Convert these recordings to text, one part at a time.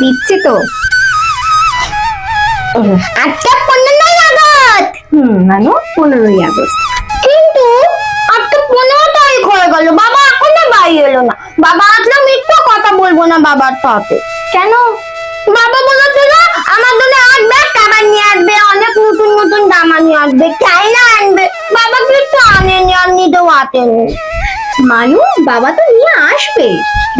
দিচ্ছি তো। আজকে 15ই আগস্ট। নানু 15ই আগস্ট। কিন্তু আজকে 15 তারিখ হয়ে গেল, বাবা এখনো বাড়ি এলো না। বাবা আসলে মিথ্যা কথা বলবো না বাবার সাথে। কেন? বাবা বলেছিল আমার জন্য আসবে, খাবার নিয়ে আসবে, অনেক নতুন নতুন জামা নিয়ে আসবে, চাইনা আনবে। বাবা কিছু আনেনি, আর নিতেও আসেনি। মানু, বাবা তো নিয়ে আসবে।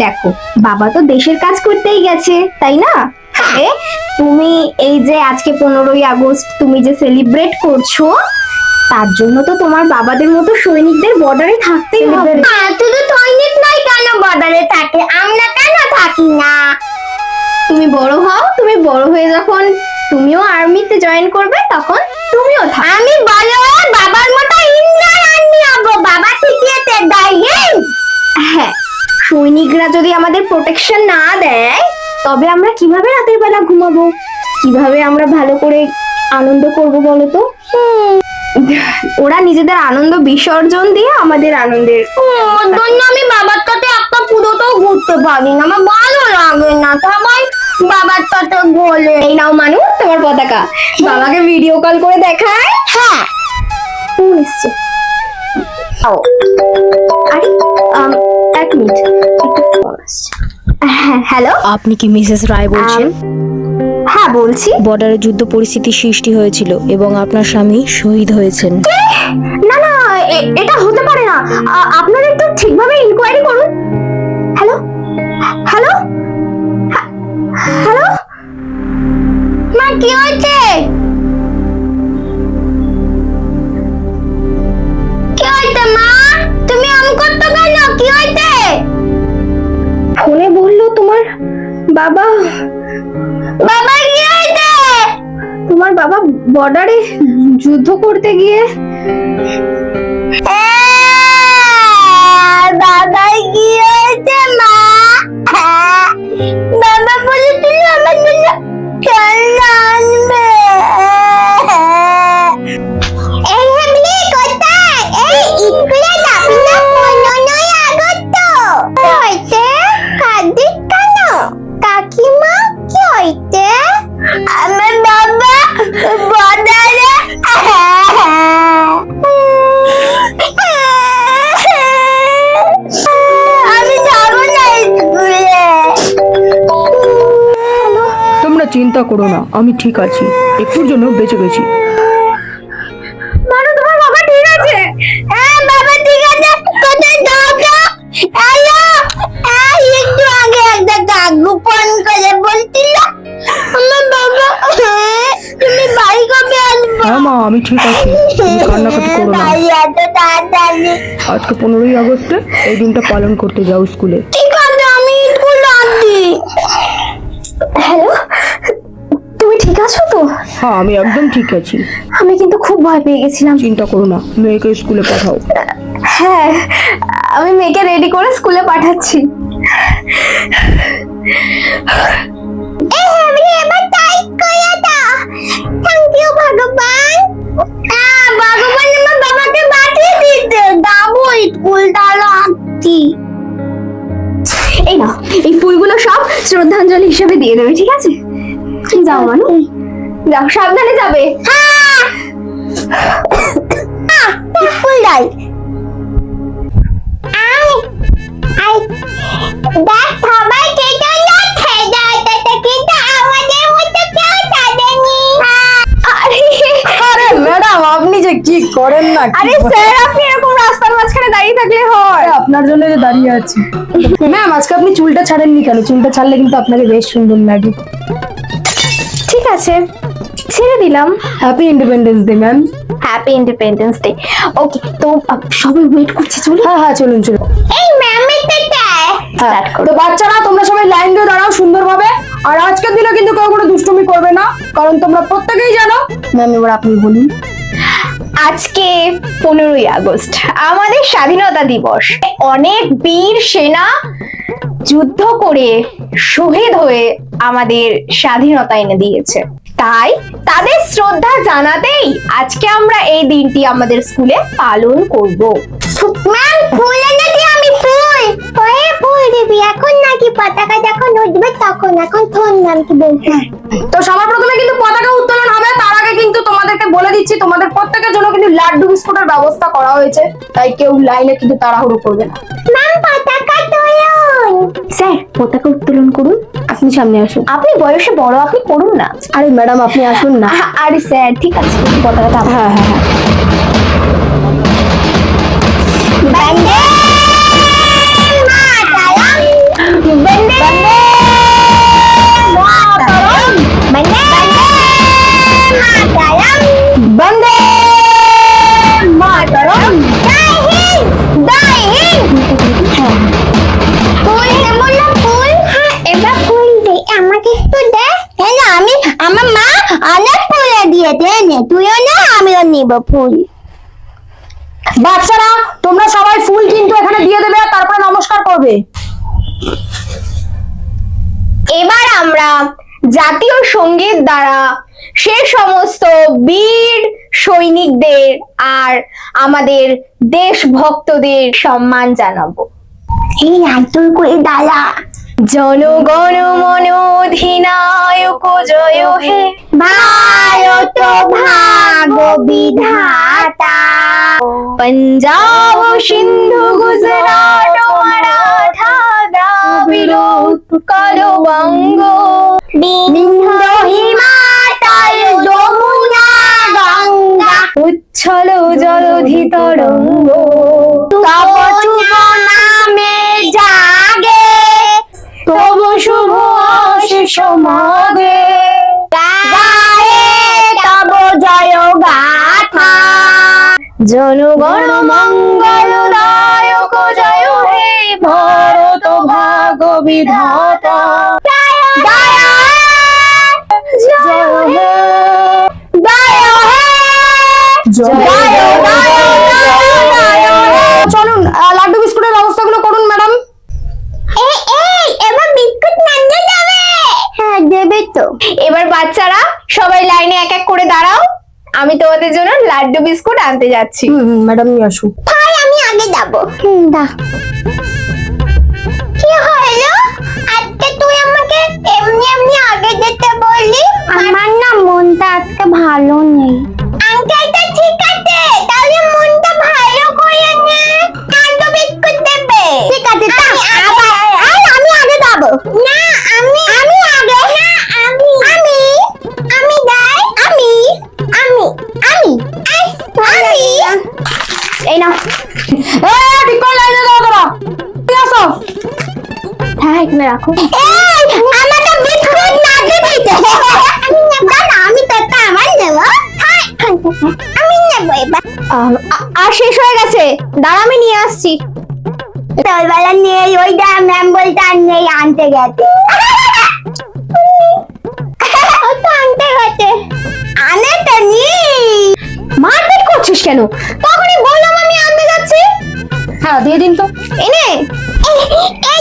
দেখো, বাবা তো দেশের কাজ করতেই গেছে, তাই না? হ্যাঁ। তুমি এই যে আজকে 15ই আগস্ট তুমি যে সেলিব্রেট করছো, তার জন্য তো তোমার বাবাদের মতো সৈনিকদের বর্ডারে থাকতেই হবে। শুধু সৈনিক নয়, কেন বর্ডারে থাকে, আমরা কেন থাকি না? তুমি বড় হও, তুমি বড় হয়ে যখন তুমিও আর্মিতে জয়েন করবে, তখন তুমিও থাকো। আমি বড় হয়ে বাবার মতো ইন্ডিয়ান আর্মি হবো। বাবা শিখিয়েছে ডাইরেক্ট। হ্যাঁ, সৈনিকরা যদি আমাদের প্রোটেকশন না দেয়, তবে আমরা কিভাবে রাতের বেলা ঘুমাবো, কিভাবে আমরা ভালো করে আনন্দ করব বলো তো? ওরা নিজেদের আনন্দ বিসর্জন দিয়ে আমাদের আনন্দের ওর জন্য আমি বাবার সাথে একটা পুরোটাও ঘুরতে পারি না, আমার ভালো লাগে না। সবাই বাবার সাথে বলে। এই নাও মানু, তোমার পতাকা। বাবাকে ভিডিও কল করে দেখায়। হ্যাঁ, ফোন এসছে। আরে এক মিনিট, একটা ফোন আসছে। হ্যাঁ, হ্যালো। আপনি কি মিসেস রায় বলছেন? হ্যাঁ, বলছি। বর্ডারে যুদ্ধ পরিস্থিতি সৃষ্টি হয়েছিল এবং আপনার স্বামী শহীদ হয়েছেন। না না, এটা হতে পারে না। আপনারা একটু ঠিকভাবে ইনকোয়ারি করুন। Hello hello hello. মা কি হয়েছে? কি হয়েছে মা? তুমি আম করতে কেন? কি হয়েছে? ফোনে বললো তোমার বাবা বাবা কি হয়েছে? তোমার বাবা বর্ডারে যুদ্ধ করতে গিয়ে বাবার কি হয়েছে মা? বাবা বলেছিল আমার জন্য খেলনা আনবে। এই হেমলি কোথায়? এই স্কুলে যাবি না? 15ই আগস্ট তো। কি হয়েছে? কাঁদিস কেন? কাকিমা কি হয়েছে? আমার বাবা বর্ডারে আমি যাবো না স্কুলে। তোমরা চিন্তা করো না, আমি ঠিক আছি, একটুর জন্য বেঁচে গেছি। মানু, তোমার বাবা ঠিক আছে? হ্যাঁ বাবা ঠিক আছে। কোথায় যাও? হ্যালো, একটু আগে একটা কাকু ফোন করে বলছিল আমার বাবা তুমি বাড়ি কবে আসবে? হ্যাঁ মা, আমি ঠিক আছি, তুমি কান্নাকাটি করো না। ভাই এত তাড়াতাড়ি। আজকে 15ই আগস্টে এই দিনটা পালন করতে যাও স্কুলে। ঠিক আছে, আমি স্কুল আসছি। হ্যালো, তুমি ঠিক আছো তো? হ্যাঁ, আমি একদম ঠিক আছি। আমি কিন্তু খুব ভয় পেয়ে গেছিলাম। চিন্তা করো না, মেয়েকে স্কুলে পাঠাও। হ্যাঁ, আমি মেয়েকে রেডি করে স্কুলে পাঠাচ্ছি। এই আমি এবার টাইট করে দাও। থ্যাংক ইউ ভগবান। ভগবান আমার বাবাকে বাঁচিয়ে দিতে। যাবো স্কুল, তাহলে আসছি। এই নাও, এই ফুলগুলো সব শ্রদ্ধাঞ্জলি হিসেবে দিয়ে দেবে, ঠিক আছে? যাও মানু, যাও, সাবধানে যাবে। স্কুল যাই। দেখ সবাই কেটে যাচ্ছে, কিন্তু আমাদের মতো কেউ যায়নি। আরে ম্যাডাম, আপনি যে কি করেন না। আরে স্যার, আপনি এরকম রাস্তার মাঝখানে দাঁড়িয়ে থাকলে হয়? আপনার জন্য যে দাঁড়িয়ে আছি। ম্যাম, আজকে আপনি চুলটা ছাড়েননি কেন? চুলটা ছাড়লে কিন্তু আপনাকে বেশ সুন্দর লাগে। ঠিক আছে, ছেড়ে দিলাম। Happy Independence Day ma'am. Happy Independence Day. Okay, তো সবাই ওয়েট করছে, চলো। হ্যাঁ হ্যাঁ, চলুন চলুন। এই ম্যামের হ্যাঁ, তো বাচ্চারা তোমরা সবাই লাইন দিয়ে দাঁড়াও সুন্দরভাবে। আর আজকের দিনে কিন্তু কেউ কোনো দুষ্টুমি করবে না, কারণ তোমরা প্রত্যেকেই জানো। ম্যাম, এবার আপনি বলুন। আজকে 15ই আগস্ট আমাদের স্বাধীনতা দিবস। অনেক বীর সেনা যুদ্ধ করে শহীদ হয়ে আমাদের স্বাধীনতা এনে দিয়েছে। তাই তাদের শ্রদ্ধা জানাতেই আজকে আমরা এই দিনটি আমাদের স্কুলে পালন করব। ম্যাম ফুল এনেছি আমি, ফুল। ফুল দিবি এখন নাকি পতাকা যখন উঠবে তখন? এখন তোর নাম কি বলতে? তো সবার প্রথমে কিন্তু পতাকা উত্তোলন হবে, তার আগে কিন্তু তোমাদেরকে বলে দিচ্ছি তোমাদের প্রত্যেকের জন্য কিন্তু লাড্ডু বিস্কুটের ব্যবস্থা করা হয়েছে, তাই কেউ লাইনে কিন্তু তাড়াহুড়ো করবে না। ম্যাম পতাকা তোলুন। স্যার পতাকা উত্তোলন করুন। আপনি সামনে আসুন। আপনি বয়সে বড়, আপনি করুন না। আরে ম্যাডাম আপনি আসুন না। আরে স্যার ঠিক আছে, পতাকাটা আমার। হ্যাঁ হ্যাঁ হ্যাঁ। বন্দে মাতরম। বন্দে মাতরম। বন্দে মাতরম। বন্দে মাতরম। জয় হিন্দ। জয় হিন্দ। ফুল দেবো না ফুল? হ্যাঁ এবার ফুল দে, আমাকে একটু দে। কেন আমি আমার মা অনেক ফুল দিয়েছে, নে তুইও না আমিও নিব ফুল। বাচ্চারা তোমরা সবাই ফুল কিন্তু এখানে দিয়ে দেবে, আর তারপরে নমস্কার করবে। এবার আমরা জাতীয় সঙ্গীত দ্বারা সে সমস্ত বীর সৈনিকদের আর আমাদের দেশভক্তদের সম্মান জানাবো। এই আদর করে দাঁড়া। জনগণ মন অধিনায়ক জয় হে, ভারত ভাগ বিধাতা। पंजाब सिंधु गुजरात मराठा द्राविड़ उत्कल बंग, বিন্ধ্য হিমাচল যমুনা গঙ্গা। উচ্ছল জলধি তরঙ্গ, তব শুভ নামে জাগে, তব শুভ আশিস মাগে, গায়ে তব জয় গাথা। জনগণ মঙ্গল দায়ক জয় হে, ভারত ভাগ বিধাতা জয় হে, চলুন লাড্ডু বিস্কুটের ব্যবস্থাগুলো করুন ম্যাডাম। এবার বিস্কুট নামিয়ে দেবে? হ্যাঁ দেবে তো। এবার বাচ্চারা সবাই লাইনে এক এক করে দাঁড়াও, আমি তোমাদের জন্য লাড্ডু বিস্কুট আনতে যাচ্ছি। ম্যাডাম নিয়ে আসুন। ভাই আমি আগে যাবো। দা কি হলো আজকে তুই আমাকে এমনি এমনি আগে যেতে বললি? আমার না মনটা আজকে ভালো নেই। আঙ্কেলটা ঠিক আছে, তাহলে মনটা ভালো করে নে, লাড্ডু বিস্কুট দেবে। ঠিক আছে আমি আগে যাবো। না আমি আগে। না আমি যাই। আমি এই নাও। ঠিক করে লাইনে দাও তোরা। ঠিক আছে হ্যাঁ এখানে রাখো। এই আমাকে বিস্কুট না দিবি তো? আমি তো আমার দেবো। আমি নেবো এবার। আর শেষ হয়ে গেছে, দাঁড়া আমি নিয়ে আসছি। তোরবেলা নেই, ওইটা ম্যাম বলতে আর নেই, আনতে গেছে। ও তো আনতে গেছে। আনে তো নি। মারপিট করছিস কেন? তখনই বললাম আমি আনতে যাচ্ছি। হ্যাঁ দিয়ে দিন তো। এনে এই